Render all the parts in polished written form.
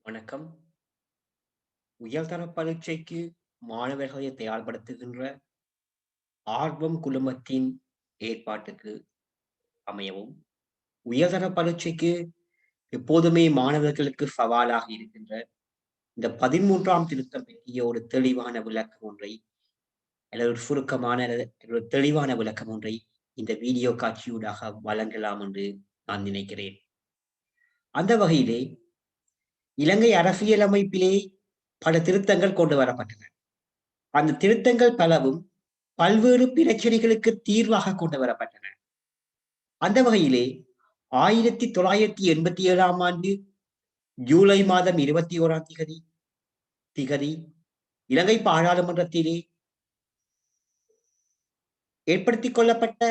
வணக்கம். உயர்தர பரீட்சைக்கு மாணவர்களை தயார்படுத்துகின்ற ஆர்வம் குழுமத்தின் ஏற்பாட்டுக்கு அமையவும், உயர்தர பரீட்சைக்கு எப்போதுமே மாணவர்களுக்கு சவாலாக இருக்கின்ற இந்த 13ஆம் திருத்தம் பற்றிய ஒரு தெளிவான விளக்கம் ஒன்றை, அல்லது ஒரு சுருக்கமான அல்லது ஒரு தெளிவான விளக்கம் ஒன்றை இந்த வீடியோ காட்சியூடாக வழங்கலாம் என்று நான் நினைக்கிறேன். அந்த வகையிலே, இலங்கை அரசியலமைப்பிலே பல திருத்தங்கள் கொண்டு வரப்பட்டன. அந்த திருத்தங்கள் பலவும் பல்வேறு பிரச்சனைகளுக்கு தீர்வாக கொண்டு வரப்பட்டன. அந்த வகையிலே 1987ஆம் ஆண்டு ஜூலை மாதம் 21ஆம் திகதி இலங்கை பாராளுமன்றத்திலே ஏற்படுத்திக் கொள்ளப்பட்ட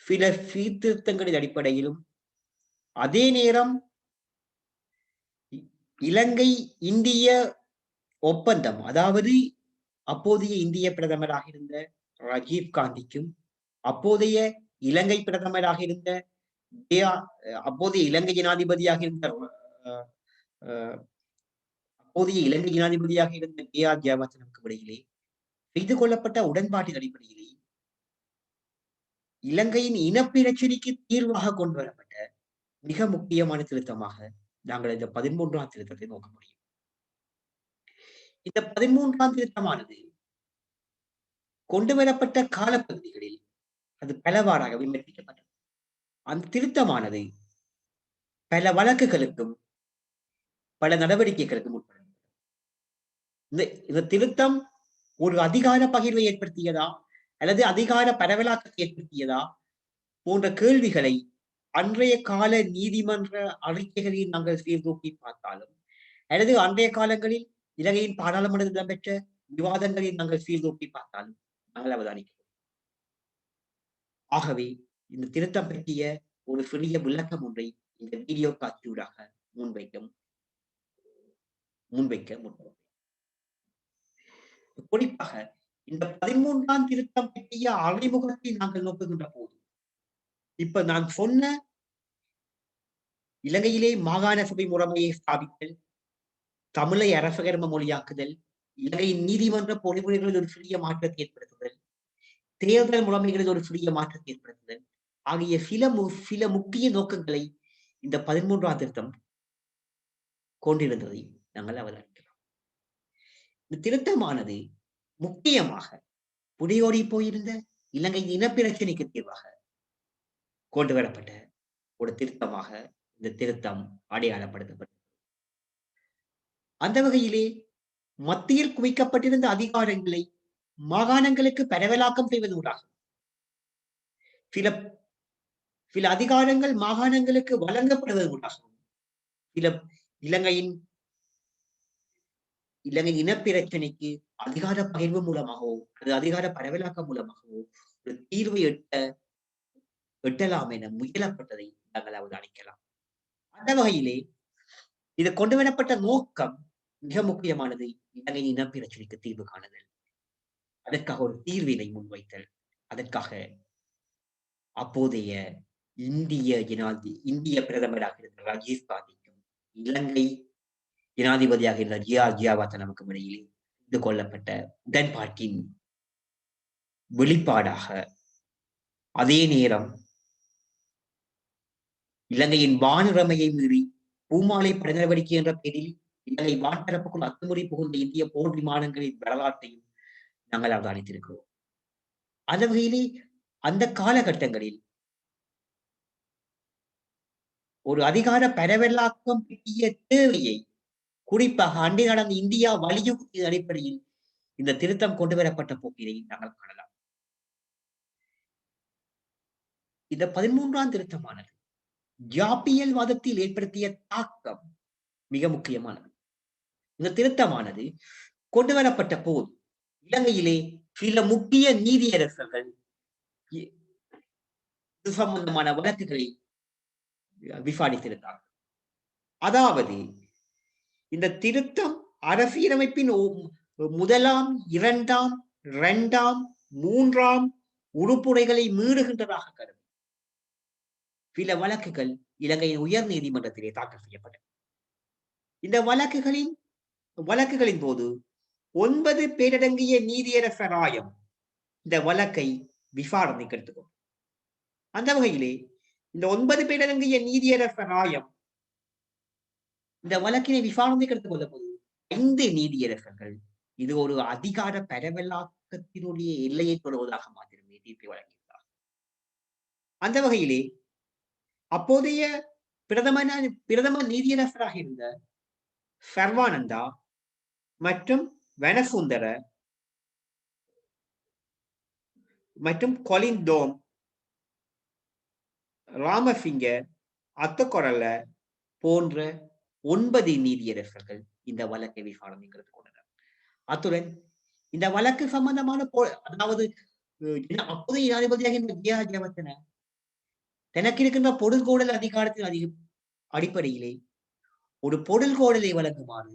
சில சீர்திருத்தங்களின் அடிப்படையிலும், அதே நேரம் இலங்கை இந்திய ஒப்பந்தம், அதாவது அப்போதைய இந்திய பிரதமராக இருந்த ராஜீவ் காந்திக்கும், அப்போதைய இலங்கை பிரதமராக இருந்த அப்போதைய இலங்கை ஜனாதிபதியாக இருந்த அஹ், அஹ், அப்போதைய இலங்கை ஜனாதிபதியாக இருந்த ஜே.ஆர். ஜெயவர்தனவுக்கும் இடையிலே செய்து கொள்ளப்பட்ட உடன்பாட்டின் அடிப்படையிலே இலங்கையின் இனப்பிரச்சினைக்கு தீர்வாக கொண்டு வரப்பட்ட மிக முக்கியமான திருத்தமாக நாங்கள் இந்த 13ஆம் திருத்தத்தை நோக்க முடியும். இந்த 13ஆம் திருத்தமானது கொண்டு வரப்பட்ட காலப்பகுதிகளில் அது பலவாறாக விமர்சிக்கப்பட்டது. அந்த திருத்தமானது பல வழக்குகளுக்கும் பல நடவடிக்கைகளுக்கும் உட்பட்டது. இந்த திருத்தம் ஒரு அதிகார பகிர்வை ஏற்படுத்தியதா அல்லது அதிகார பரவலாக்கத்தை ஏற்படுத்தியதா போன்ற கேள்விகளை அன்றைய கால நீதிமன்ற அறிக்கைகளில் நாங்கள் சீர்தூக்கி பார்த்தாலும், அல்லது அன்றைய காலங்களில் இலங்கையின் பாராளுமன்றத்தில் இடம்பெற்ற விவாதங்களில் நாங்கள் சீர்தூக்கி பார்த்தாலும் நாங்கள் அவதானிக்கிறோம். ஆகவே இந்த திருத்தம் பற்றிய ஒரு சிறிய விளக்கம் ஒன்றை இந்த வீடியோ காட்சியூடாக முன்வைக்க முற்படும். குறிப்பாக இந்த 13ஆம் திருத்தம் பற்றிய அறிமுகத்தை நாங்கள் நோக்குகின்ற போது, இப்ப நான் சொன்ன இலங்கையிலே மாகாண சபை முறைமையை ஸ்தாபித்தல், தமிழை அரசகர்ம மொழியாக்குதல், இலங்கையின் நீதிமன்ற பொறிமுறைகளில் ஒரு சிறிய மாற்றத்தை ஏற்படுத்துதல், தேர்தல் முறைமைகளில் ஒரு சிறிய மாற்றத்தை ஏற்படுத்துதல் ஆகிய சில முக்கிய நோக்கங்களை இந்த 13ஆம் திருத்தம் கொண்டிருந்ததை நாங்கள் அவதானிக்கலாம். இந்த திருத்தமானது முக்கியமாக புடியோடி போயிருந்த இலங்கையின் இனப்பிரச்சனைக்கு தீர்வாக கொண்டு வரப்பட்ட ஒரு திருத்தமாக இந்த திருத்தம் அடையாளப்படுத்தப்பட்டது. அந்த வகையிலே மத்தியில் குவிக்கப்பட்டிருந்த அதிகாரங்களை மாகாணங்களுக்கு பரவலாக்கம் செய்வதூடாக சில சில அதிகாரங்கள் மாகாணங்களுக்கு வழங்கப்படுவதூடாகவும், சில இலங்கையின் இலங்கை இனப்பிரச்சனைக்கு அதிகார பகிர்வு மூலமாகவோ அல்லது அதிகார பரவலாக்கம் மூலமாகவோ ஒரு தீர்வை எட்டலாம் என முயலப்பட்டதை நாங்கள் அவதானிக்கலாம். அந்த வகையிலே இது கொண்டு வரப்பட்ட நோக்கம் மிக முக்கியமானது. இலங்கையின் இனப்பிரச்சனைக்கு தீர்வு காணுதல், அதற்காக ஒரு தீர்வினை முன்வைத்தல், அதற்காக அப்போதைய இந்திய பிரதமராக இருந்த ராஜீவ் காந்திக்கும் இலங்கை ஜனாதிபதியாக இருந்த ஜே.ஆர். ஜெயவர்தனவுக்கும் இடையிலே இது கொள்ளப்பட்ட உடன்பாட்டின் வெளிப்பாடாக, அதே நேரம் இலங்கையின் வானுரிமையை மீறி பூமாலை பட நடவடிக்கை என்ற பெயரில் இலங்கை வான்பரப்புக்குள் அத்துமுறை புகுந்த இந்திய போர் விமானங்களின் வரலாற்றையும் நாங்கள் அவதானித்திருக்கிறோம். அந்த வகையிலே அந்த காலகட்டங்களில் ஒரு அதிகார பரவலாக்கம் பற்றிய தேவையை குறிப்பாக அண்டை நடந்த இந்தியா வலியுறுத்திய அடிப்படையில் இந்த திருத்தம் கொண்டு வரப்பட்ட போக்கினை நாங்கள் காணலாம். இந்த 13ஆம் திருத்தமானது ஜாப்பியல் வாதத்தில் ஏற்படுத்திய தாக்கம் மிக முக்கியமானது. இந்த திருத்தமானது கொண்டு வரப்பட்ட போது இலங்கையிலே சில முக்கிய நீதியரசர்கள் இது சம்பந்தமான வழக்குகளை விசாரித்திருந்தார்கள். அதாவது இந்த திருத்தம் அரசியலமைப்பின் முதலாம், இரண்டாம், மூன்றாம் உறுப்புரைகளை மீறுகின்றதாக கருதி சில வழக்குகள் இலங்கையின் உயர் நீதிமன்றத்திலே தாக்கல் செய்யப்பட்டன. இந்த வழக்குகளின் போது 9 பேரடங்கிய நீதியரசர் ஆயம் இந்த வழக்கை விசாரணைக்கு எடுத்துக்கொள்ளும். அந்த வகையிலே இந்த 9 பேரடங்கிய நீதியரசர் ஆயம் இந்த வழக்கினை விசாரணைக்கு எடுத்துக் கொள்ள போது 5 நீதியரசர்கள் இது ஒரு அதிகார பரவலாக்கத்தினுடைய எல்லையை தொடுவதாக மாத்திரமே தீர்ப்பை வழங்கியிருந்தார். அந்த வகையிலே அப்போதைய பிரதம நீதியரசராக இருந்த சர்வானந்தா மற்றும் வனசுந்தர மற்றும் கொலிந்தோம் ராமசிங்க அத்தகொரல போன்ற 9 நீதியரசர்கள் இந்த வழக்கை விசாரணைக்கு எடுத்துக் கொண்டனர். அத்துடன் இந்த வழக்கு சம்பந்தமான அதாவது அப்போதைய ஜனாதிபதியாக இந்த ஜெயவர்தன தனக்கு இருக்கின்ற பொருள்கோடல் அதிகாரத்தின் அடிப்படையிலே ஒரு பொருள்கோடலை வழங்குமாறு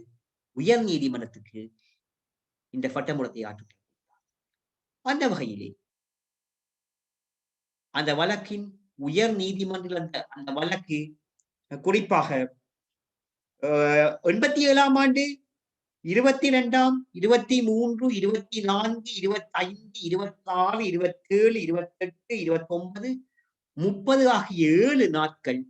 உயர் நீதிமன்றத்துக்கு இந்த சட்டமூலத்தை ஆற்றுகிறார். அந்த வகையிலே அந்த வழக்கின் உயர் நீதிமன்ற அந்த வழக்கு குறிப்பாக 87ஆம் ஆண்டு 22, 23, 24, 25, 26, 27, 28, 29, 30 ஆகிய 7 நாட்கள்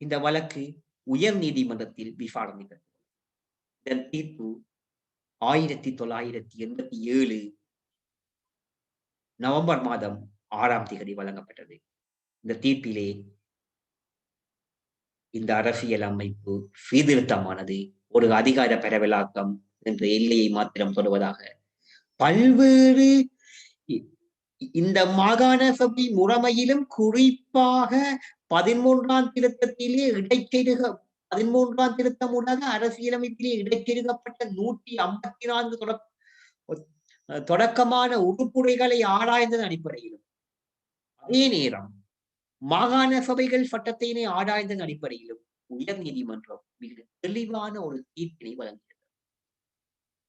இந்த வழக்கு உயர் நீதிமன்றத்தில் விசாரணை. இதன் தீர்ப்பு 1987 நவம்பர் மாதம் 6ஆம் தேதி வழங்கப்பட்டது. இந்த தீர்ப்பிலே இந்த அரசியல் அமைப்பு சீர்திருத்தமானது ஒரு அதிகார பரவலாக்கம் என்ற எல்லையை மாத்திரம் சொல்வதாக பல்வேறு இந்த மாகாண சபை முறைமையிலும் குறிப்பாக 13ஆம் திருத்தத்திலே 13ஆம் திருத்தம் ஊடாக அரசியலமைப்பிலே இடைச்செருகப்பட்ட 154 தொடக்கமான உறுப்புரைகளை ஆராய்ந்ததன் அடிப்படையிலும் அதே நேரம் மாகாண சபைகள் சட்டத்தினை ஆராய்ந்ததன் அடிப்படையிலும் உயர் நீதிமன்றம் மிக தெளிவான ஒரு தீர்ப்பினை வழங்கியது.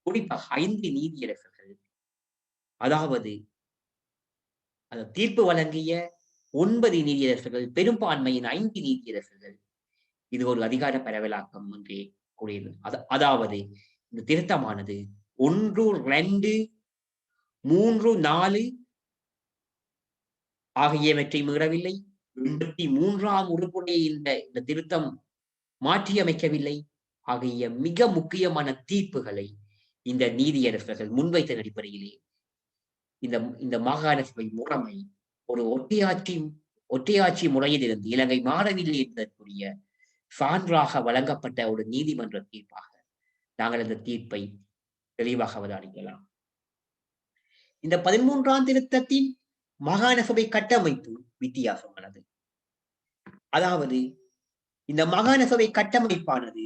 குறிப்பாக 5 நீதியரசர்கள் அதாவது தீர்ப்பு வழங்கிய 9 நீதியரசர்கள் பெரும்பான்மையின் 5 நீதியரசர்கள் இது ஒரு அதிகார பரவலாக்கம் என்றே கூறியது. அதாவது இந்த திருத்தமானது 1, 2, 3, 4 ஆகியவற்றை மீறவில்லை. 83ஆம் உறுப்புடைய இந்த திருத்தம் மாற்றியமைக்கவில்லை ஆகிய மிக முக்கியமான தீர்ப்புகளை இந்த நீதியரசர்கள் முன்வைத்த அடிப்படையிலே இந்த மாகாண சபை முறைமை ஒரு ஒற்றையாட்சி முறையிலிருந்து இலங்கை மாறவில்லை என்பதற்குரிய சான்றாக வழங்கப்பட்ட ஒரு நீதிமன்ற தீர்ப்பாக நாங்கள் இந்த தீர்ப்பை தெளிவாக அவதானிக்கலாம். இந்த 13ஆம் திருத்தத்தின் மாகாண சபை கட்டமைப்பு வித்தியாசமானது. அதாவது இந்த மாகாண சபை கட்டமைப்பானது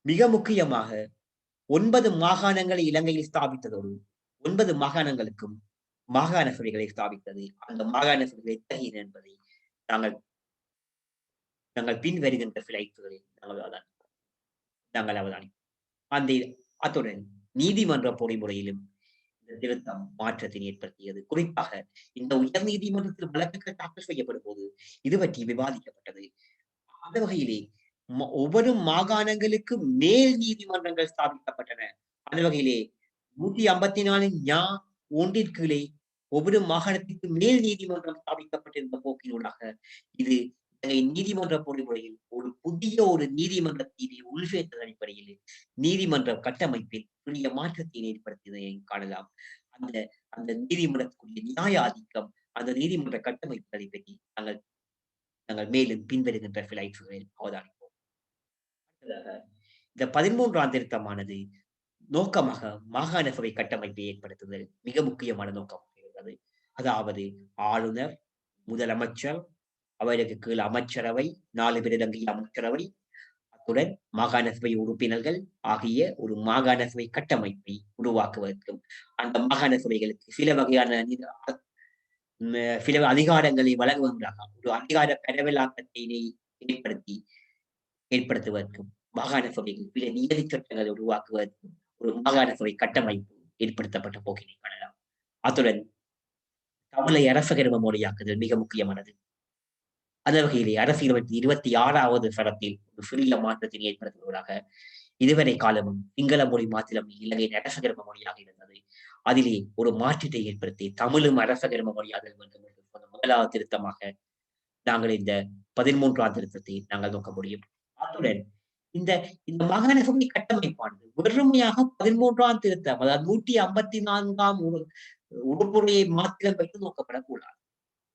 மிக முக்கியமாக 9 மாகாணங்களை இலங்கையில் ஸ்தாபித்ததோடு 9 மாகாணங்களுக்கும் மாகாண சபைகளை ஸ்தாபித்தது. அந்த மாகாண சபைகளை எத்தகைய என்பதை நாங்கள் பின் வருகின்ற சிலைகளில் நாங்கள் அவதானிப்போம். அத்துடன் நீதிமன்ற பொறிமுறையிலும் இந்த திருத்தம் மாற்றத்தை ஏற்படுத்தியது. குறிப்பாக இந்த உயர் நீதிமன்றத்தில் வழக்குகள் தாக்கல் செய்யப்படும் போது இது பற்றி விவாதிக்கப்பட்டது. அந்த வகையிலே ஒவ்வொரு மாகாணங்களுக்கு மேல் நீதிமன்றங்கள் ஸ்தாபிக்கப்பட்டன. அந்த வகையிலே 154 ஞா ஒன்றிற்குள்ளே ஒவ்வொரு மாகாணத்திற்கு மேல் நீதிமன்றம் ஸ்தாபிக்கப்பட்டிருந்த போக்கினூடாக இது நீதிமன்ற பொறிமுறையில் ஒரு புதிய ஒரு நீதிமன்றத்தினை உள்சேர்த்த அடிப்படையில் நீதிமன்ற கட்டமைப்பில் பெரிய மாற்றத்தை ஏற்படுத்தியதை காணலாம். அந்த நீதிமன்றத்துக்குரிய நியாய ஆதிக்கம் அந்த நீதிமன்ற கட்டமைப்புகளை பற்றி நாங்கள் மேலும் பின்வருகின்ற பிளைட்களில் அவதானிப்போம். இந்த 13ஆம் திருத்தமானது நோக்கமாக மாகாண சபை கட்டமைப்பை ஏற்படுத்துதல் மிக முக்கியமான நோக்கமாக இருந்தது. அதாவது ஆளுநர், முதலமைச்சர், அவருக்கு கீழ் அமைச்சரவை, 4 பேர் அடங்கிய அமைச்சரவை, அத்துடன் மாகாண சபை உறுப்பினர்கள் ஆகிய ஒரு மாகாண சபை கட்டமைப்பை உருவாக்குவதற்கும் அந்த மாகாண சபைகளுக்கு சில அதிகாரங்களை வழங்குவதாக ஒரு அதிகார பரவலாக்கத்தை ஏற்படுத்துவதற்கும் மாகாண சபைகள் சில நியதி சட்டங்களை உருவாக்குவதற்கும் ஒரு மாகாண சபை கட்டமைப்பு ஏற்படுத்தப்பட்ட போக்கினை காணலாம். அத்துடன் தமிழை அரசகர்ம மொழியாக்குதல் மிக முக்கியமானது. அந்த வகையிலே அரசியலமைப்பு 26வது சட்டத்தில் ஒரு சிறிய மாற்றத்தை ஏற்படுத்துவதாக இதுவரை காலமும் சிங்கள மொழி மாத்திரம் இலங்கையின் அரசகர்ம மொழியாக இருந்தது. அதிலே ஒரு மாற்றத்தை ஏற்படுத்தி தமிழும் அரசகர்ம மொழியாக வேண்டும் என்று சொன்ன முதலாவது திருத்தமாக நாங்கள் இந்த 13ஆம் திருத்தத்தை நாங்கள் நோக்க முடியும். அத்துடன் இந்த இந்த மாகாண சபை கட்டமைப்பானது வெறுமையாக 13ஆம் திருத்தம், அதாவது 154ஆம் உறுப்புரையை மாத்திரம் வைத்து நோக்கப்படக்கூடாது.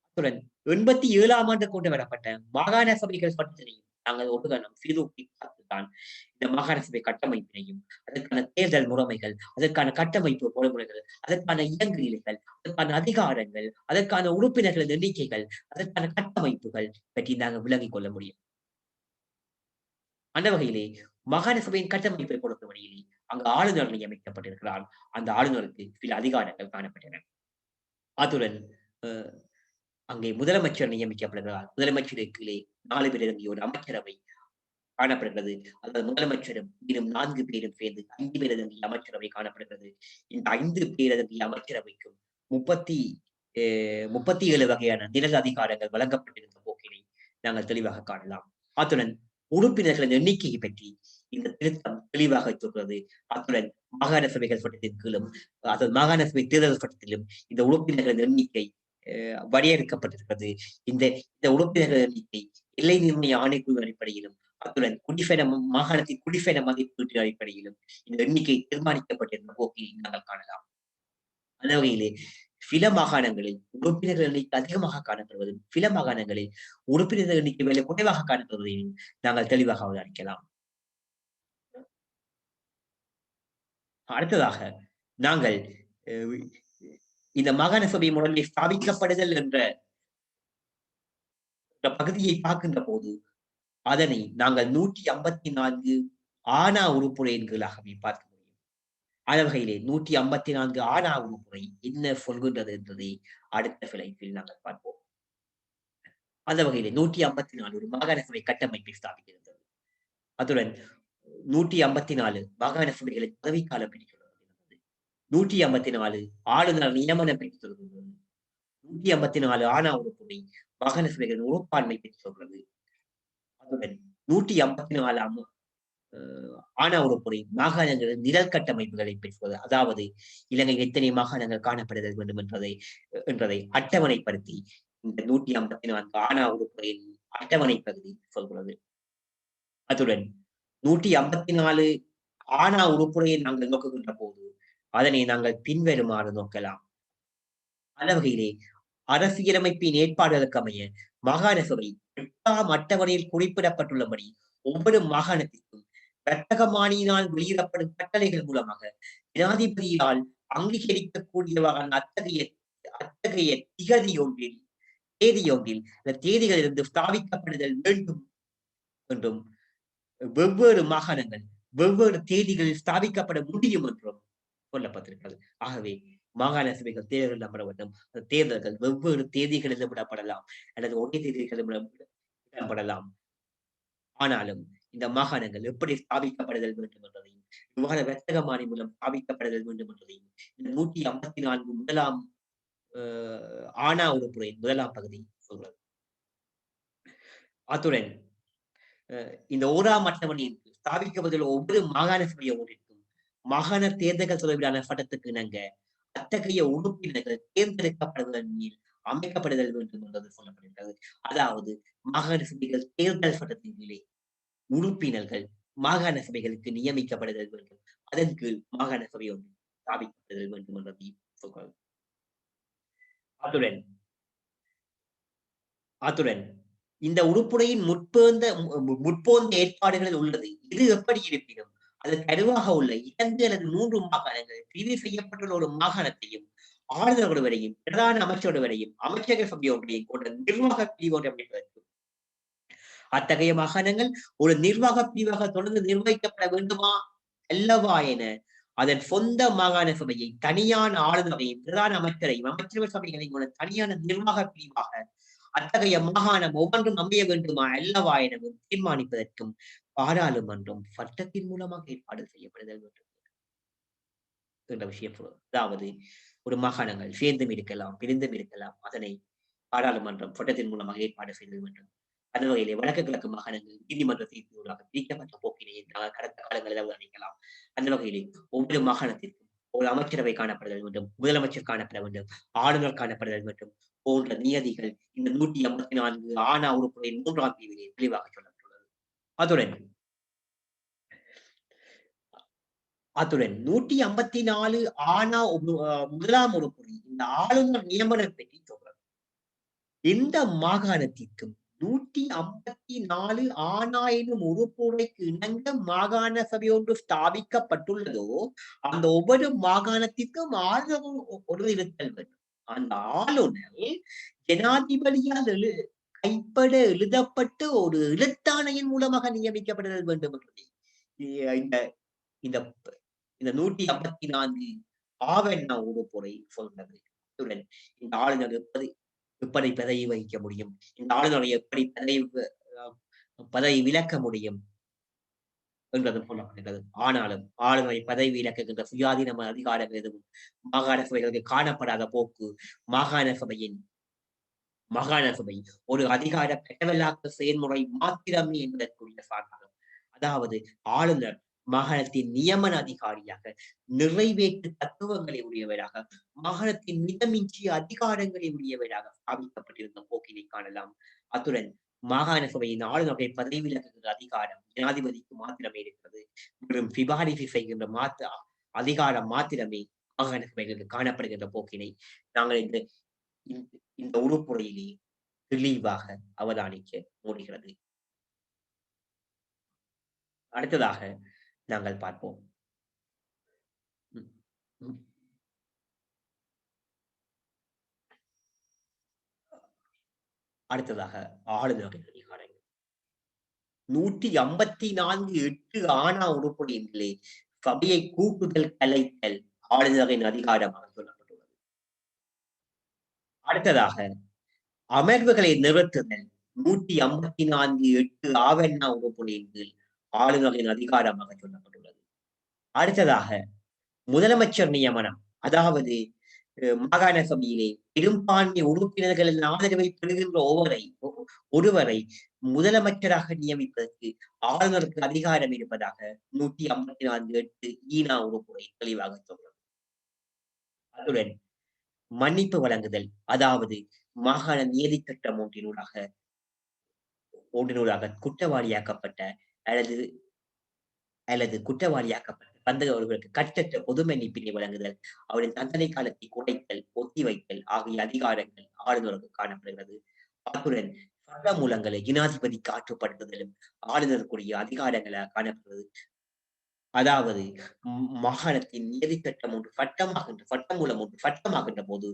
அத்துடன் 87ஆம் ஆண்டு கொண்டு வரப்பட்ட மாகாண சபைகள் சட்டத்தினையும் நாங்கள் ஒரு கணம் சீர்தூக்கி பார்த்துதான் இந்த மாகாண சபை கட்டமைப்பினையும், அதற்கான தேர்தல் முறைமைகள், அதற்கான கட்டமைப்பு பொறிமுறைகள், அதற்கான இயங்குநிலைகள், அதற்கான அதிகாரங்கள், அதற்கான உறுப்பினர்களின் எண்ணிக்கைகள், அதற்கான கட்டமைப்புகள் பற்றி நாங்கள் விளங்கிக் கொள்ள முடியும். அந்த வகையிலே மாகாண சபையின் கட்டமைப்பை பொறுத்த வழியிலே அங்கு ஆளுநர் நியமிக்கப்பட்டிருக்கிறார். அந்த ஆளுநருக்கு சில அதிகாரங்கள் காணப்பட்டன. அத்துடன் அங்கே முதலமைச்சர் நியமிக்கப்படுகிறார். முதலமைச்சருக்கு கீழே 4 பேர் அடங்கிய ஒரு அமைச்சரவை காணப்படுகிறது. அதாவது முதலமைச்சரும் இன்னும் 4 பேரும் சேர்ந்து 5 பேர் அடங்கிய அமைச்சரவை காணப்படுகிறது. இந்த 5 பேர் அடங்கிய அமைச்சரவைக்கும் 37 வகையான நிரல் அதிகாரங்கள் வழங்கப்பட்டிருந்த போக்கினை நாங்கள் தெளிவாக காணலாம். அத்துடன் உறுப்பினர்களின் எண்ணிக்கையை பற்றி இந்த திருத்தம் தெளிவாக சொல்கிறது. அத்துடன் மாகாண சபைகள் சட்டத்தின் கீழும், அதாவது மாகாண சபை தேர்தல் சட்டத்திலும் இந்த உறுப்பினர்களின் எண்ணிக்கை வரையறுக்கப்பட்டிருக்கிறது. இந்த இந்த உறுப்பினர்கள் எண்ணிக்கை எல்லை நிர்ணய ஆணைக்குழு அடிப்படையிலும், அத்துடன் மாகாணத்தின் குடிஃபென மதிப்பீட்டு அடிப்படையிலும் இந்த எண்ணிக்கை தீர்மானிக்கப்பட்டிருந்த போக்கை நாங்கள் காணலாம். அந்த வகையிலே சில மாகாணங்களில் உறுப்பினர்கள் எண்ணிக்கை அதிகமாக காணப்படுவதும், சில மாகாணங்களில் உறுப்பினர்கள் எண்ணிக்கை வேலை குறைவாக காணப்படுவதையும் நாங்கள் தெளிவாக அவதானிக்கலாம். அடுத்ததாக நாங்கள் இந்த மாகாண சபை முறையை ஸ்தாபிக்கப்படுதல் என்ற பகுதியை பார்க்கின்ற போது அதனை நாங்கள் 154 ஆனா உறுப்புரையின் கீழாகவே பார்க்க முடியும். அந்த வகையிலே 154 ஆனா உறுப்புரை என்ன சொல்கின்றது என்பதை அடுத்த சிலைப்பில் நாங்கள் பார்ப்போம். அந்த வகையிலே 154 ஒரு மாகாண சபை கட்டமைப்பை ஸ்தாபிக்கிறது. அத்துடன் 154 மாகாண சபைகளின் பதவிக்காலம் பற்றி சொல்லப்படுகிறது. 154 ஆளுநர் நியமனம் பற்றி சொல்கிறது. 154 ஆனா உறுப்புரை மாகாண சபைகளின் உறுப்பாண்மை பற்றி சொல்கிறது. அத்துடன் 154ஆம் ஆனா உறுப்புரை மாகாணங்களின் நிழல் கட்டமைப்புகளை பெற்றுவது, அதாவது இலங்கையில் எத்தனை மாகாணங்கள் காணப்படுதல் வேண்டும் என்பதை அட்டவணைப்படுத்தி இந்த 154 ஆனா உறுப்புரையின் அட்டவணை பகுதி சொல்கிறது. அத்துடன் 154 ஆனா உறுப்புரையை நாங்கள் நோக்குகின்ற போது அதனை நாங்கள் பின்வருமாறு நோக்கலாம். அந்த வகையிலே அரசியலமைப்பின் ஏற்பாடுகளுக்கு அமைய மாகாண சபை 8ஆம் அட்டவணையில் குறிப்பிடப்பட்டுள்ளபடி ஒவ்வொரு மாகாணத்திற்கும் வர்த்தகமானியினால் வெளியிடப்படும் கட்டளைகள் மூலமாக ஜனாதிபதியால் அங்கீகரிக்கக்கூடியவரான அத்தகைய தேதியொன்றில் இந்த தேதிகளிலிருந்து ஸ்தாபிக்கப்படுதல் வேண்டும் என்றும், வெவ்வேறு மாகாணங்கள் வெவ்வேறு தேதிகளில் ஸ்தாபிக்கப்பட முடியும் என்றும் சொல்லப்பட்டிருக்கிறது. ஆகவே மாகாண சபைகள் தேர்தல் நம்பர வேண்டும். அந்த தேர்தல்கள் வெவ்வேறு தேதிகளில் விடப்படலாம் அல்லது ஒரே தேதிகளில் இடம்பெறலாம். ஆனாலும் இந்த மாகாணங்கள் எப்படி ஸ்தாபிக்கப்படுதல் வேண்டும் என்பதையும், இவ்வாறு வர்த்தகமானி மூலம் ஸ்தாபிக்கப்படுதல் வேண்டும் என்பதையும் இந்த 154 முதலாம் ஆனா உறுப்புரையின் முதலாம் பகுதி சொல்றது. அத்துடன் இந்த 1ஆம் அட்டவணையில் ஸ்தாபிக்கப்படுள்ள ஒவ்வொரு மாகாண சபைய ஊரிற்கும் மாகாண தேர்தல்கள் தொடர்பிலான சட்டத்துக்கு இணங்க அத்தகைய உறுப்பினர்கள் தேர்ந்தெடுக்கப்படுவதன் மேல் அமைக்கப்படுதல் வேண்டும் என்பது சொல்லப்படுகிறது. அதாவது மாகாண சபைகள் தேர்தல் சட்டத்தின் கீழே உறுப்பினர்கள் மாகாண சபைகளுக்கு நியமிக்கப்படுதல் வேண்டும். அதன் கீழ் மாகாண சபை ஒன்று ஸ்தாபிக்கப்படுதல் வேண்டும் என்பதை சொல்கிறது. அத்துடன் இந்த உறுப்புரையின் முற்போந்த ஏற்பாடுகளில் உள்ளது. இது எப்படி இருப்பினும் அது கருவாக உள்ள 2 அல்லது 3 மாகாணங்கள் பிரிவு செய்யப்பட்டுள்ள ஒரு மாகாணத்தையும் ஆளுநர் ஒருவரையும் பிரதான அமைச்சர் ஒருவரையும் அமைச்சக சபை ஒன்றையும் கொண்ட நிர்வாக பிரிவு ஒன்று அமைப்பதற்கு அத்தகைய மாகாணங்கள் ஒரு நிர்வாக பிரிவாக தொடர்ந்து நிர்வகிக்கப்பட வேண்டுமா அல்லவா என அதன் சொந்த மாகாண சபையை, தனியான ஆளுநரையும் பிரதான அமைச்சரையும் அமைச்சரவை சபைகளையும் கொண்ட தனியான நிர்வாக பிரிவாக அத்தகைய மாகாணம் ஒவ்வொன்றும் அமைய வேண்டுமா அல்லவா எனவும் தீர்மானிப்பதற்கும் பாராளுமன்றம் சட்டத்தின் மூலமாக ஏற்பாடு செய்யப்படுதல் வேண்டும் என்ற விஷயம். அதாவது ஒரு மாகாணங்கள் சேர்ந்தும் இருக்கலாம், பிரிந்தும் இருக்கலாம், அதனை பாராளுமன்றம் சட்டத்தின் மூலமாக ஏற்பாடு செய்தல் வேண்டும். அந்த வகையிலே வடக்கு கிழக்கு மாகாணங்கள் நீதிமன்ற தீர்ப்பினூடாக பிரிக்கப்பட்ட போக்கினை கடந்த காலங்களில் அவதானிக்கலாம். அந்த வகையிலே ஒவ்வொரு மாகாணத்திற்கும் ஒரு அமைச்சரவை காணப்படுதல் வேண்டும், முதலமைச்சர் காணப்பட வேண்டும், ஆளுநர் காணப்படுதல் வேண்டும் போன்ற நியதிகள் இந்த 184 ஆணா உறுப்புகளின் 3ஆம் பிரிவிலே தெளிவாக சொல்லப்பட்டுள்ளது. அத்துடன் அத்துடன் 154 ஆணா முதலாம் உறுப்புரி இந்த ஆளுநர் நியமனம் பற்றி சொல்றது. எந்த மாகாணத்திற்கும் 154 ஆணா எனும் உறுப்புரைக்கு இணங்க மாகாண சபை ஒன்று ஸ்தாபிக்கப்பட்டுள்ளதோ, அந்த ஒவ்வொரு மாகாணத்திற்கும் ஆளுநர் ஒரு இருத்தல் வேண்டும். அந்த ஆளுநர் ஜனாதிபதியால் கைப்பட எழுதப்பட்ட ஒரு எழுத்தாணையின் மூலமாக நியமிக்கப்படுதல் வேண்டும் என்று இந்த இந்த இந்த 154 ஆவெண்ண உறுப்புரை சொல்றது. அத்துடன் இந்த ஆளுநர் எப்படி பதவி வகிக்க முடியும்? இந்த ஆளுநரை எப்படி பதவி விலக்க முடியும் என்பதும் சொல்லப்படுகிறது. ஆனாலும் ஆளுநரை பதவி விலக்குகின்ற சுயாதீன அதிகாரம் எதுவும் மாகாண சபைகளுக்கு காணப்படாத போக்கு மாகாண சபை ஒரு அதிகார பெறவலாக்க செயல்முறை மாத்திரமே என்பதற்குரிய சான்றாகும். அதாவது ஆளுநர் மாகாணத்தின் நியமன அதிகாரியாக நிறைவேற்று தத்துவங்களை உடையவராக மாகாணத்தின் மிதமிஞ்சிய அதிகாரங்களை உடையவராக ஸ்தாபிக்கப்பட்டிருந்த போக்கினை காணலாம். அத்துடன் மாகாண சபையின் ஆளுநரை பதவி விலக்குகிற அதிகாரம் ஜனாதிபதிக்கு மாத்திரமே இருக்கிறது. வெறும் சிபாரிசு செய்கின்ற அதிகாரம் மாத்திரமே மாகாண சபைகளுக்கு காணப்படுகின்ற போக்கினை நாங்கள் இந்த உறுப்புரையிலே தெளிவாக அவதானிக்க முடிகிறது. அடுத்ததாக நாங்கள் பார்ப்போம். அடுத்ததாக ஆளுநரின் அதிகாரங்கள் 154(8) ஆணா உறுப்புகளிலே சபையை கூட்டுதல் கலைத்தல் ஆளுநரின் அதிகாரமாக சொல்லப்பட்டுள்ளது. அடுத்ததாக அமர்வுகளை நிறுத்துதல் 154(8) ஆவெண்ணா உறுப்புகளின் கீழ் ஆளுநரின் அதிகாரமாக சொல்லப்பட்டுள்ளது. அடுத்ததாக முதலமைச்சர் நியமனம், அதாவது மாகாண சபையிலே பெரும்பான்மை உறுப்பினர்களின் ஆதரவை பெறுகின்ற ஒருவரை முதலமைச்சராக நியமிப்பதற்கு ஆளுநருக்கு அதிகாரம் இருப்பதாக 154(8) ஈனா உறுப்புரை தெளிவாக சொல்கிறது. அத்துடன் மன்னிப்பு வழங்குதல், அதாவது மாகாண நியதி சட்டம் ஒன்றினூடாக குற்றவாளியாக்கப்பட்ட அல்லது குற்றவாளியாக்கப்பட்ட வந்தவர்களுக்கு கட்டற்ற பொது மன்னிப்பினை வழங்குதல், அவரின் தண்டனை காலத்தை குறைத்தல், ஒத்திவைத்தல் ஆகிய அதிகாரங்கள் ஆளுநருக்கு காணப்படுகிறது. அத்துடன் சட்ட மூலங்களை ஜனாதிபதிக்கு ஆற்றுப்படுத்துதலும் ஆளுநருக்குரிய அதிகாரங்களாக காணப்படுகிறது. அதாவது மாகாணத்தின் நியதி சட்டம் ஒன்று சட்டம் மூலம் ஒன்று சட்டமாகின்ற போது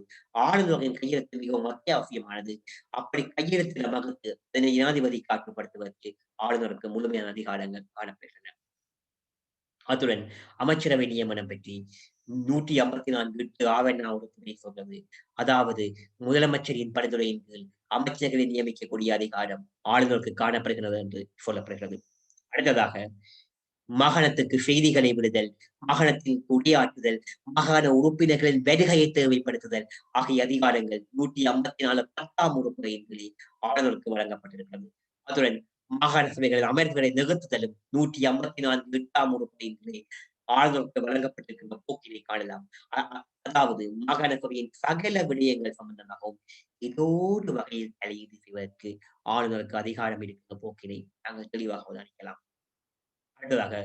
ஆளுநரின் கையெழுத்து மிகவும் அத்தியாவசியமானது. அப்படி கையெழுத்தில் மகிழ்ந்து அதனை ஜனாதிபதி காட்டுப்படுத்துவதற்கு ஆளுநருக்கு முழுமையான அதிகாரங்கள் காணப்படுகின்றன. அத்துடன் அமைச்சரவை நியமனம் பற்றி 154(8) ஆவெண்ணா உறுப்புரை சொல்றது. அதாவது முதலமைச்சரின் பரிந்துரையின் கீழ் அமைச்சர்களை நியமிக்கக்கூடிய அதிகாரம் ஆளுநருக்கு காணப்படுகிறது என்று சொல்லப்படுகிறது. அடுத்ததாக மாகாணத்துக்கு செய்திகளை விடுதல், மாகாணத்தில் உரையாற்றுதல், மாகாண உறுப்பினர்களின் வருகையை தேவைப்படுத்துதல் ஆகிய அதிகாரங்கள் 154 10ஆம் உறுப்புரையின் கீழ் ஆளுநருக்கு வழங்கப்பட்டிருக்கிறது. அத்துடன் மாகாண சபைகளின் அமர்வுகளை நிறுத்துதலும் 154 8ஆம் உறுப்புரையின் கீழ் ஆளுநருக்கு வழங்கப்பட்டிருக்கின்ற போக்கினை காணலாம். அதாவது மாகாண சபையின் சகல விடயங்கள் சம்பந்தமாகவும் ஏதோ ஒரு வகையில் தலையீடு செய்வதற்கு ஆளுநருக்கு அதிகாரம் இருக்கின்ற போக்கினை நாங்கள் தெளிவாக அவதானிக்கலாம். அடுத்ததாக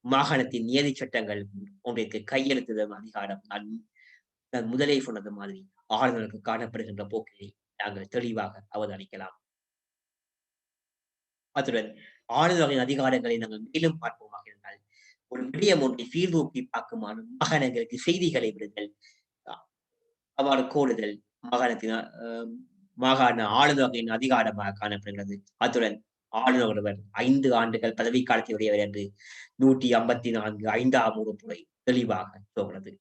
மாகாணத்தின் நியதி சட்டங்கள் ஒன்றிற்கு கையெழுத்துதல் அதிகாரம் நான் முதலே சொன்னது மாதிரி ஆளுநருக்கு காணப்படுகின்ற போக்கினை நாங்கள் தெளிவாக அவதானிக்கலாம். அத்துடன் ஆளுநரின் அதிகாரங்களை நாங்கள் மேலும் பார்ப்போமாக இருந்தால் ஒரு விடயம் ஒன்றை சீர்தூக்கி பார்க்குமாறு மாகாணங்களுக்கு செய்திகளை விடுதல், அவ்வாறு கோருதல் மாகாண ஆளுநரின் அதிகாரமாக காணப்படுகிறது. அத்துடன் ஆளுநர் ஒருவர் 5 ஆண்டுகள் பதவி காலத்தையுடையவர் என்று 154 5ஆம் உறுப்புரை தெளிவாக சொல்கிறது.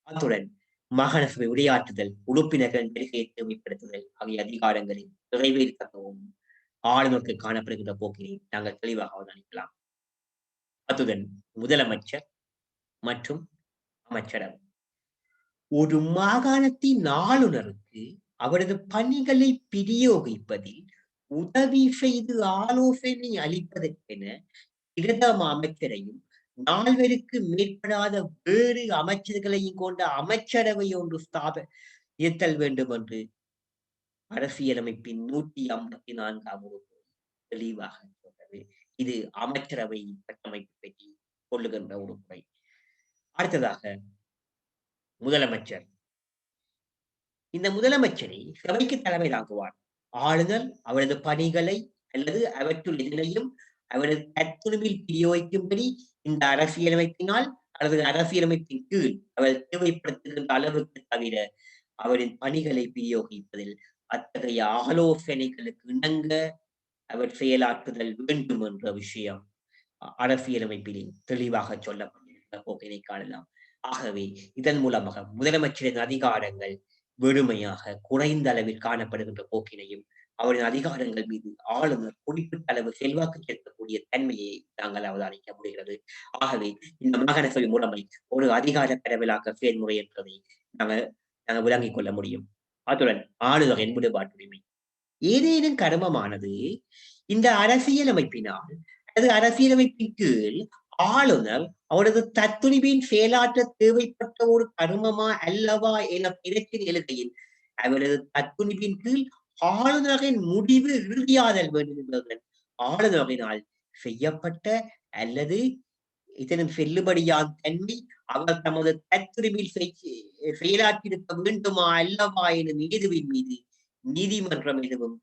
அத்துடன் மாகாண சபை உரையாற்றுதல், உறுப்பினர்கள் வருகையை தேவைப்படுத்துதல் ஆகிய அதிகாரங்களை நிறைவேற்றவும் ஆளுநருக்கு காணப்படுகின்ற போக்கினை நாங்கள் தெளிவாக அவதானிக்கலாம். அத்துடன் முதலமைச்சர் மற்றும் அமைச்சரவை ஒரு மாகாணத்தின் ஆளுநருக்கு அவரது பணிகளை பிரயோகிப்பதில் உதவி செய்து ஆலோசனை அளிப்பதற்கென பிரதம அமைச்சரையும் 4 மேற்படாத வேறு அமைச்சர்களையும் கொண்ட அமைச்சரவை ஒன்று இருத்தல் வேண்டும் என்று அரசியலமைப்பின் 154ஆம் உறுப்பு தெளிவாக சொல்றது. இது அமைச்சரவை கட்டமைப்பு பற்றி கொள்ளுகின்ற உறுப்புரை. அடுத்ததாக முதலமைச்சர். இந்த முதலமைச்சரை சபைக்கு தலைமை தாங்குவார். ஆளுநர் அவரது பணிகளை அல்லது அவற்றுள் எதனையும் அவரது தத்துணிவில் பிரயோகிக்கும்படி இந்த அரசியலமைப்பினால் அல்லது அரசியலமைப்பின் கீழ் அவர் தேவைப்படுத்துகின்ற அளவுக்கு தவிர அவரின் பணிகளை பிரயோகிப்பதில் அத்தகைய ஆலோசனைகளுக்கு இணங்க அவர் செயலாற்றுதல் வேண்டும் என்ற விஷயம் அரசியலமைப்பிலே தெளிவாக சொல்லப்பட்டிருக்கிற போக்கினை காணலாம். ஆகவே இதன் மூலமாக முதலமைச்சரின் அதிகாரங்கள் வெறுமையாக குறைந்த அளவில் காணப்படுகின்ற போக்கினையும் அவரின் அதிகாரங்கள் மீது ஆளுநர் குறிப்பிட்ட அளவு செல்வாக்கு செலுத்தக்கூடிய தன்மையை நாங்கள் அவதானிக்க முடிகிறது. ஆகவே இந்த மாகாண சபை முறைமை ஒரு அதிகார பரவலாக்க செயல்முறை என்பதை நாங்கள் விளங்கிக் கொள்ள முடியும். அத்துடன் ஆளுநரின் விடுபாட்டுரிமை ஏதேனும் கர்மமானது இந்த அரசியலமைப்பினால் அல்லது அரசியலமைப்பின் கீழ் ஆளுநர் அவரது தத்துணிவின் செயலாற்ற தேவைப்பட்ட ஒரு கர்மமா அல்லவா என பிரச்சனை எழுகையில் அவரது தத்துணிவின் கீழ் ஆளுநரின் முடிவு இறுதியாதல் வேண்டும் என்பதுடன் ஆளுநரினால் செய்யப்பட்ட அல்லது இதனும் செல்லுபடியான தன்மை அவர் தமது தத்துணிவில் செயலாற்றியிருக்க வேண்டுமா அல்லவா எனும் ஏதுவின் மீது நீதிமன்றம் எதுவும்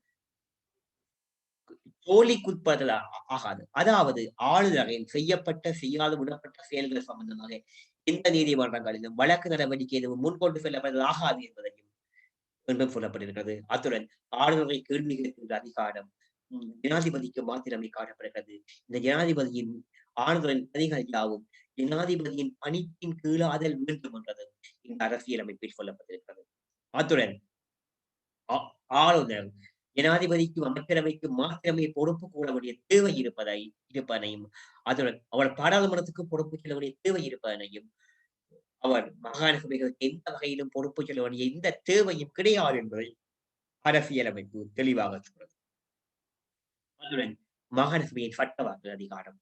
தோல்விக்குட்படுதல் ஆகாது. அதாவது ஆளுநரின் செய்யப்பட்ட செய்யாத விடப்பட்ட செயல்கள் சம்பந்தமாக எந்த நீதிமன்றங்களிலும் வழக்கு நடவடிக்கை எதுவும் முன்கொண்டு செல்லப்பட்டது ஆகாது என்பதையும் மீண்டும் சொல்லப்பட்டிருக்கிறது. அத்துடன் ஆளுநரை கேள்வி கேட்கின்ற அதிகாரம் ஜனாதிபதிக்கு மாத்திரமே காணப்படுகிறது. இந்த ஜனாதிபதியின் ஆளுநரின் பணிகள் யாவும் ஜனாதிபதியின் பணிக்கின் கீழாதல் வேண்டும் என்றது இந்த அரசியலமைப்பில் சொல்லப்பட்டிருக்கிறது. அத்துடன் ஆளுநர் ஜனாதிபதிக்கும் அமைச்சரவைக்கும் மாத்திரமே பொறுப்பு கூற வேண்டிய தேவை இருப்பதனையும் அதுடன் அவர் பாராளுமன்றத்துக்கு பொறுப்பு செல்ல வேண்டிய தேவை இருப்பதனையும் அவர் மாகாண சபைகளுக்கு எந்த வகையிலும் பொறுப்பு செல்ல வேண்டிய எந்த தேவையும் கிடையாது என்பதை அரசியலமைப்பு தெளிவாக சொல்றது. அதுடன் மாகாண சபையின் சட்டவாக்கு அதிகாரம்.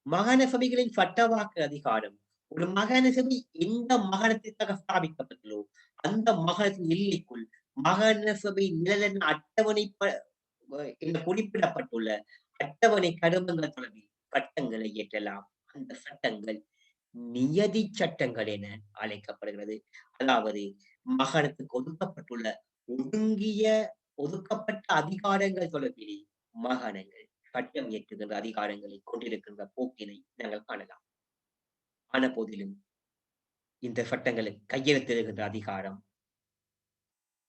மாகாண சபைகளின் சட்டவாக்கு அதிகாரம் ஒரு மாகாண சபை எந்த மாகாணத்திற்காக ஸ்தாபிக்கப்பட்டுள்ளோ அந்த மாகாணத்தின் எல்லைக்குள் மாகாண சபை நிழலென அட்டவணை என்று குறிப்பிடப்பட்டுள்ள அட்டவணை கருமங்கள் தொடர்பில் சட்டங்களை இயற்றலாம். அந்த சட்டங்கள் நியதி சட்டங்கள் என அழைக்கப்படுகிறது. அதாவது மாகாணத்துக்கு ஒதுக்கப்பட்டுள்ள ஒதுக்கப்பட்ட அதிகாரங்கள் தொடர்பிலே மாகாணங்கள் சட்டம் இயற்றுகின்ற அதிகாரங்களை கொண்டிருக்கின்ற போக்கினை நாங்கள் காணலாம். ஆன போதிலும் இந்த சட்டங்களுக்கு கையெழுத்திடுகின்ற அதிகாரம்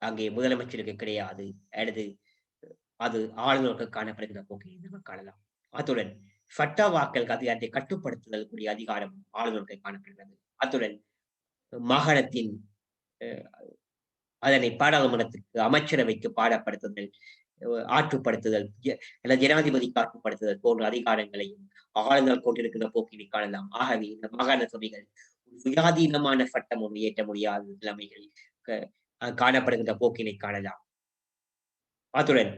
அங்கே முதலமைச்சருக்கு கிடையாது. அல்லது அது ஆளுநருக்கு காணப்படுகிற போக்கினை நாங்கள் காணலாம். அத்துடன் சட்டவாக்கல் அதிகாரத்தை கட்டுப்படுத்துதல் கூடிய அதிகாரம் ஆளுநருக்கு காணப்படுகிறது. அத்துடன் மாகாணத்தின் அதனை பாராளுமன்றத்துக்கு அமைச்சரவைக்கு பாடப்படுத்துதல் ஆற்றுப்படுத்துதல் அல்லது ஜனாதிபதிக்கு ஆற்றுப்படுத்துதல் போன்ற அதிகாரங்களையும் ஆளுநர் கொண்டிருக்கின்ற போக்கினை காணலாம். ஆகவே இந்த மாகாண சபைகள் சுயாதீனமான சட்டம் ஒன்று இயற்ற முடியாத நிலைமைகள் காணப்படுகின்ற போக்கினை காணலாம். அத்துடன்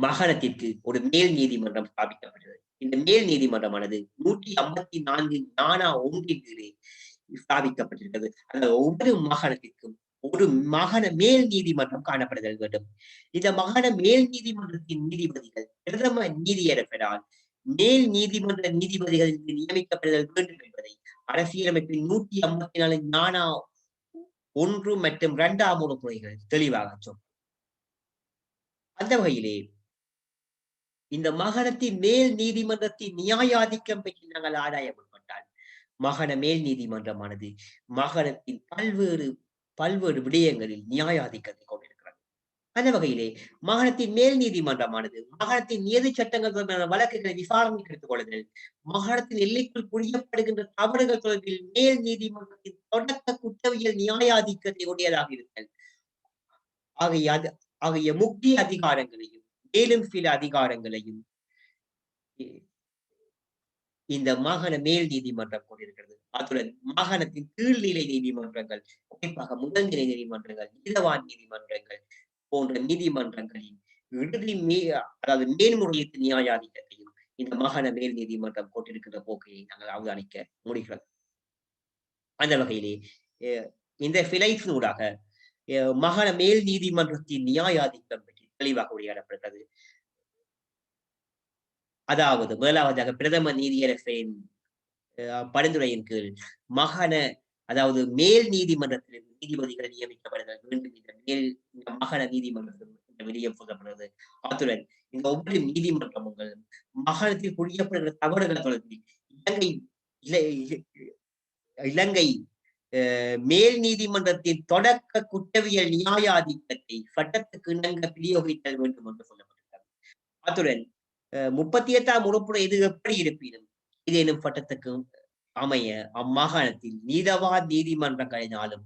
மாகாணத்திற்கு ஒரு மேல் நீதிமன்றம் ஸ்தாபிக்கப்பட்டது. இந்த மேல் நீதிமன்றமானது 154 ஞானா ஒன்றின் கீழே ஸ்தாபிக்கப்பட்டிருக்கிறது. அதாவது ஒவ்வொரு மாகாணத்திற்கும் ஒரு மாகாண மேல் நீதிமன்றம் காணப்படுதல் வேண்டும். இந்த மாகாண மேல் நீதிமன்றத்தின் நீதிபதிகள் பிரதம நீதியரசரால் மேல் நீதிமன்ற நீதிபதிகள் நியமிக்கப்படுதல் வேண்டும் என்பதை அரசியலமைப்பின் 154 ஞானா 1 மற்றும் 2ஆம் உறுப்புரைகள் தெளிவாக சொல். அந்த வகையிலே இந்த மாகாணத்தின் மேல் நீதிமன்றத்தின் நியாயாதிக்கம் பற்றி நாங்கள் ஆராய முற்பட்டால் மாகாண மேல் நீதிமன்றமானது மாகாணத்தின் பல்வேறு விடயங்களில் நியாயாதிக்கத்தை கொண்டிருக்கிறது. அந்த வகையிலே மாகாணத்தின் மேல் நீதிமன்றமானது மாகாணத்தின் நியதி சட்டங்கள் தொடர்பான வழக்குகளை விசாரணைக்கு எடுத்துக் கொள்ளுதல், மாகாணத்தின் எல்லைக்குள் புரியப்படுகின்ற தவறுகள் தொடர்பில் மேல் நீதிமன்றத்தின் தொடக்க குற்றவியல் நியாயாதிக்கத்தை உடையதாக இருத்தல் ஆகிய முக்கிய அதிகாரங்களையும் மேலும் சில அதிகாரங்களையும் இந்த மாகாண மேல் நீதிமன்றம் கொண்டிருக்கிறது. அத்துடன் மாகாணத்தின் கீழ்நிலை நீதிமன்றங்கள், குறிப்பாக முதல்நிலை நீதிமன்றங்கள், நீதவான் நீதிமன்றங்கள் போன்ற நீதிமன்றங்களின் இறுதி அதாவது மேன்முறையீட்டு நியாயாதிக்கத்தையும் இந்த மாகாண மேல் நீதிமன்றம் கொண்டிருக்கின்ற போக்கையை நாங்கள் அவதானிக்க முடிகிறது. அந்த வகையிலே இந்த பிழைப்பினூடாக மாகாண மேல் நீதிமன்றத்தின் நியாயாதிக்கம் பற்றி தெளிவாக உரையாடப்படுகிறது. அதாவது முதலாவதாக பிரதம நீதியரசரின் பரிந்துரையின் கீழ் மாகாண அதாவது மேல் நீதிமன்றத்தில் நீதிபதிகள் நியமிக்கப்படுதல் வேண்டும். இந்த மாகாண நீதிமன்றத்தில் இந்த விடயம் சொல்லப்படுகிறது. அத்துடன் இந்த ஒவ்வொரு நீதிமன்றங்களும் மாகாணத்தில் புரியப்படுகிற தவறுகள் தொடர்பில் இலங்கை மேல் நீதிமன்றத்தின் தொடக்க குற்றவியல் நியாயாதிக்கத்தை சட்டத்துக்கு இணங்க பிரயோகித்தல் வேண்டும் என்று சொல்லப்பட்டிருக்கிறது. அத்துடன் 38ஆம் உறுப்புரை இது எப்படி இருப்பினும் இதேனும் சட்டத்துக்கு அமைய அம்மாகாணத்தில் நீதவான் நீதிமன்றங்களினாலும்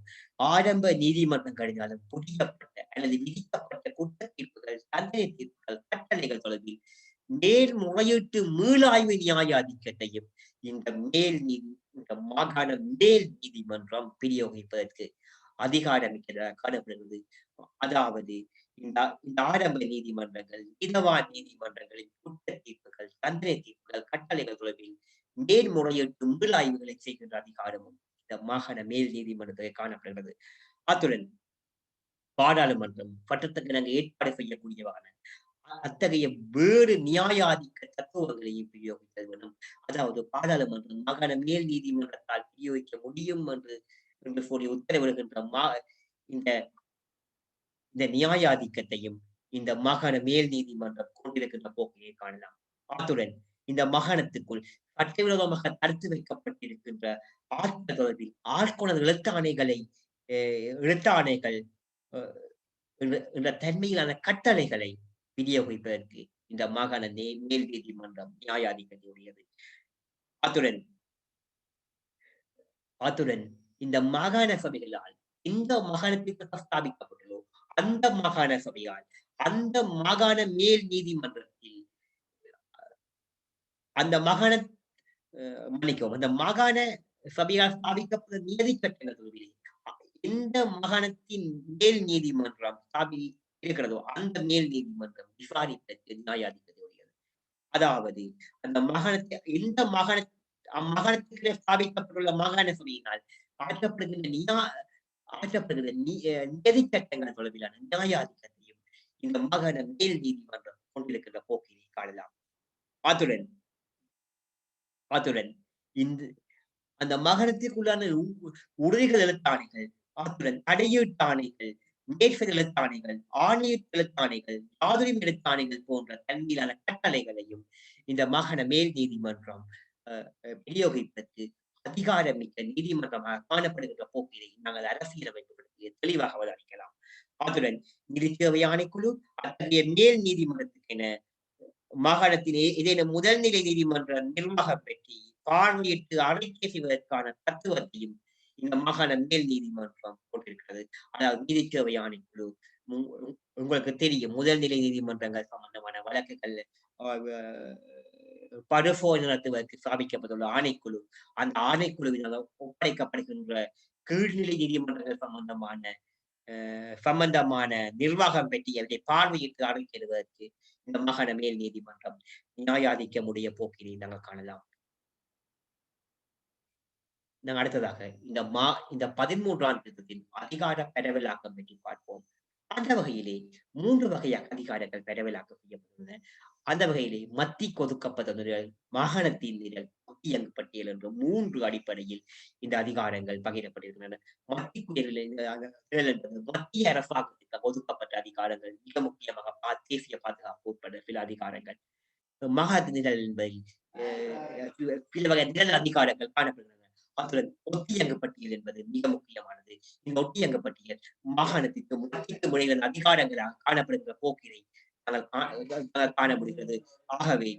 ஆரம்ப நீதிமன்றங்களினாலும் புரியப்பட்ட அல்லது விதிக்கப்பட்ட குற்ற தீர்ப்புகள், தண்டனை தீர்ப்புகள், கட்டளைகள் தொடர்பில் மேல்முறையீட்டு மீளாய்வு நியாயாதிக்கத்தையும் இந்த மாகாண மேல் நீதிமன்றம் பிரயோகிப்பதற்கு அதிகாரமிக்கதாக காணப்படுகிறது. அதாவது இந்த ஆரம்ப நீதிமன்றங்கள், நீதவான் நீதிமன்றங்களின் குற்ற தீர்ப்புகள், தண்டனை தீர்ப்புகள், கட்டளைகள் தொடர்பில் மேல்முறையீட்டு மீளாய்வுகளை செய்கின்ற அதிகாரமும் இந்த மாகாண மேல் நீதிமன்றத்தில் காணப்படுகிறது. அத்துடன் பாராளுமன்றம் சட்டத்துக்கு நாங்கள் ஏற்பாடு செய்யக்கூடியவான அத்தகைய வேறு நியாயாதிக்க தத்துவங்களையும் பிரயோகிக்க வேண்டும். அதாவது பாராளுமன்றம் மாகாண மேல் நீதிமன்றத்தால் பிரயோகிக்க முடியும் என்று சொல்லி உத்தரவிடுகின்ற இந்த நியாயாதிக்கத்தையும் இந்த மாகாண மேல் நீதிமன்றம் கொண்டிருக்கின்ற போக்கையை காணலாம். அத்துடன் இந்த மாகாணத்துக்குள் சட்டவிரோதமாக தடுத்து வைக்கப்பட்டிருக்கின்ற ஆட்கள் தொடர்பில் ஆட்கொணர் எழுத்தாணைகள் என்ற தன்மையிலான கட்டளைகளை விநியோகிப்பதற்கு இந்த மாகாண மேல் நீதிமன்றம் நியாயாதிக்கத்தையுடையது. அத்துடன் இந்த மாகாண சபைகளால் இந்த மாகாணத்திற்கு ஸ்தாபிக்கப்பட்டுள்ளோ அந்த மாகாண சபையால் அந்த மாகாண மேல் நீதிமன்றத்தில் அந்த மாகாண அந்த மாகாண சபையால் ஸ்தாபிக்கப்பட்ட நியதி கட்டணத்தில் எந்த மாகாணத்தின் மேல் நீதிமன்றம் இருக்கிறதோ அந்த மேல் நீதிமன்றம் விசாரிப்பதற்கு நியாயாதிக்கத்தையுடையது. அதாவது அந்த மாகாணத்தை எந்த அம்மாகாணத்திற்கு ஸ்தாபிக்கப்பட்டுள்ள மாகாண சபையினால் ஆற்றப்படுகின்ற நியதி சட்டங்கள் தொடர்பிலான நியாயாதிக்கத்தையும் இந்த மாகாண மேல் நீதிமன்றம் கொண்டிருக்கின்ற போக்கினை காணலாம். அத்துடன் அந்த மாகாணத்திற்குள்ளான உறுதிகள் எழுத்தாணைகள், அத்துடன் தடையீட்டாணைகள், மேற்பது எழுத்தாணைகள், ஆணையீட்டு எழுத்தாணைகள், யாதுரிமை எழுத்தாணைகள் போன்ற தன்மையிலான கட்டளைகளையும் இந்த மாகாண மேல் நீதிமன்றம் விநியோகிப்பதற்கு அதிகாரமிக்க நீதிமன்றமாக காணப்படுகின்ற போக்கினை நாங்கள் அரசியலமைப்பு தெளிவாக அவதானிக்கலாம். அத்துடன் நிதி சேவை ஆணைக்குழு அத்தகைய மேல் நீதிமன்றத்துக்கென மாகாணத்திலே ஏதேனும் முதல்நிலை நீதிமன்ற நிர்வாக பெற்றி பார்வையிட்டு அறிக்கை செய்வதற்கான தத்துவத்தையும் இந்த மாகாண மேல் நீதிமன்றம் கொண்டிருக்கிறது. அதாவது நீதி சேவை ஆணைக்குழு உங்களுக்கு தெரியும், முதல்நிலை நீதிமன்றங்கள் சம்பந்தமான வழக்குகள் படுகொலை நடத்துவதற்கு ஸ்தாபிக்கப்பட்டுள்ள ஆணைக்குழு, அந்த ஆணைக்குழுவினால் ஒப்படைக்கப்படுகின்ற கீழ்நிலை நீதிமன்றங்கள் சம்பந்தமான நிர்வாகம் பற்றி அவரை பார்வையிட்டு அறிக்கையிடுவதற்கு இந்த மாகாண மேல் நீதிமன்றம் நியாயாதிக்க முடிய போக்கினை நாங்கள் காணலாம். நாங்கள் அடுத்ததாக இந்த 13ஆம் திருத்தத்தின் அதிகார பரவலாக்கம் பற்றி பார்ப்போம். அந்த வகையிலே 3 வகையாக அதிகாரங்கள் பரவலாக்கம் செய்யப்படுகின்றன. அந்த வகையிலே மத்தி கொதுக்கப்பட்ட நிரல், மாகாணத்தின் நிரல், ஒத்தியங்கு பட்டியல் என்ற 3 அடிப்படையில் இந்த அதிகாரங்கள் பகிரப்படுகின்றன. நிரல் என்பது மத்திய அரசாங்கத்திற்கு ஒதுக்கப்பட்ட அதிகாரங்கள், மிக முக்கியமாக தேசிய பாதுகாப்பு உட்பட சில அதிகாரங்கள். மாகாண நிரல் என்பதில் சில வகை நிரல் அதிகாரங்கள் காணப்படுகின்றன. அத்துடன் ஒத்தியங்கு பட்டியல் என்பது மிக முக்கியமானது. இந்த ஒத்தியங்கு பட்டியல் மாகாணத்திற்கு மத்திய முறைகள் அதிகாரங்களாக காணப்படுகின்ற போக்கினை காண முடிகிறது. ஆகவே